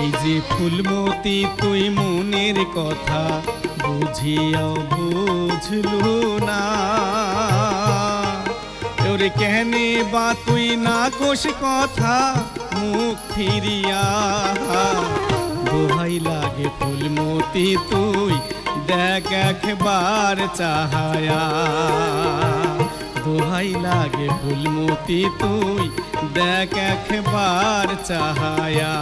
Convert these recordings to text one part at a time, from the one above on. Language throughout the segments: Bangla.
এই যে ফুলমতি তুই মনের কথা বুঝিয়াও বুঝলু না, তোর কেনে বা তুই না কোষ কথা মুখ ফিরিয়া। দোহাই লাগে ফুলমতি তুই দেখ একবার চাহায়া, দোহাই লাগে ফুলমতি তুই দেখ একবার চাহায়া।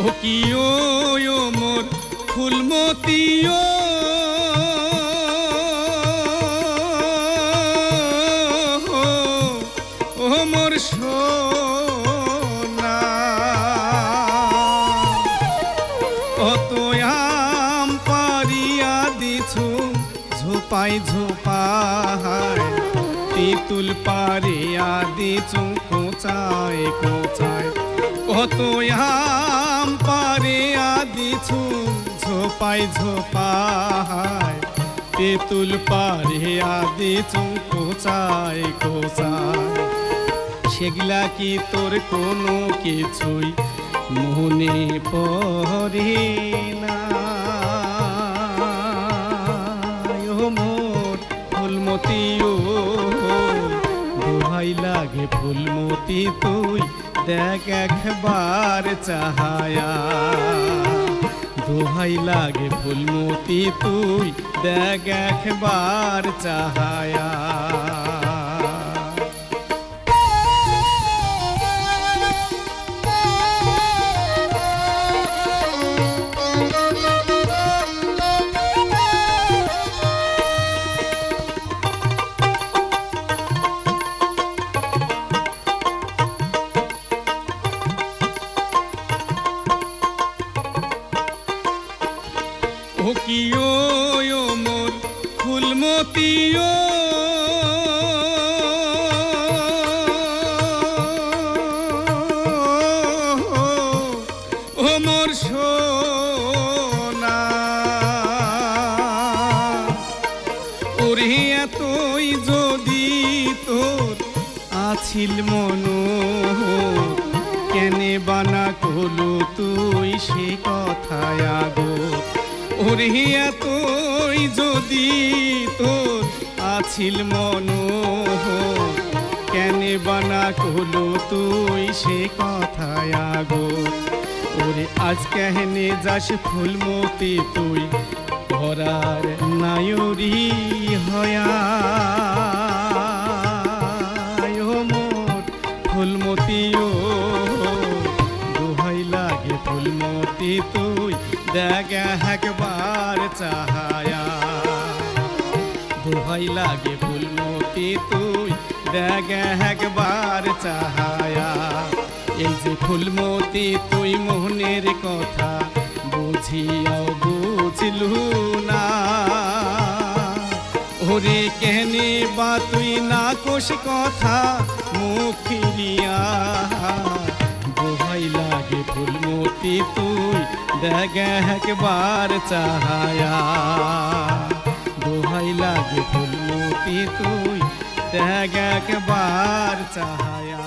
ও কি ও মোর ফুলমতি ও মোর সোনা, কত আম পারিয়া দিছু ঝোপাই ঝোপায়, তেঁতুল পারিয়া দিছু কোচায় কোচায়, কত আম পারিয়া দিছু ঝোপাই ঝোপায়, তেঁতুল পারিয়া দিছু কোচায় কোচায়। সেগুলা কি তোর কোনো কিছুই মনে পড়ে না? ও মোর ফুলমতি দোহাই লাগে ফুলমতি তুই দেখ একবার চাহায়া, দোহাই লাগে ফুলমতি তুই দেখ একবার চাহায়া। ও কি ও মোর ফুলমতি ও মোর সোনা, ওরে এতই যদি তোর আছিল মন, কেনে বানা কলু তুই সে কথায় আগো। ওরে এতই যদি তোর আছিল মন, কেনে বানা কলু তুই সে কথায় আগো। ওরে আজ কেহনে যাস ফুলমতি তুই ভরার নায়রি হয়া, ও মোর ফুলমতি দোহাই লাগে ফুলমতি তুই দেখ একবার চাহায়া, দোহাই লাগে ফুলমতি তুই দেখ একবার চাহায়া। এই যে ফুলমতি তুই মনের কথা বুঝিয়াও বুঝলু না, ওরে কেনে বা তুই না কোষ কথা মুখ ফিরিয়া। দোহাই লাগে ফুলমতি তুই দেখ একবার চাহায়া, দোহাই লাগে ফুলমতি তুই দেখ একবার চাহায়া।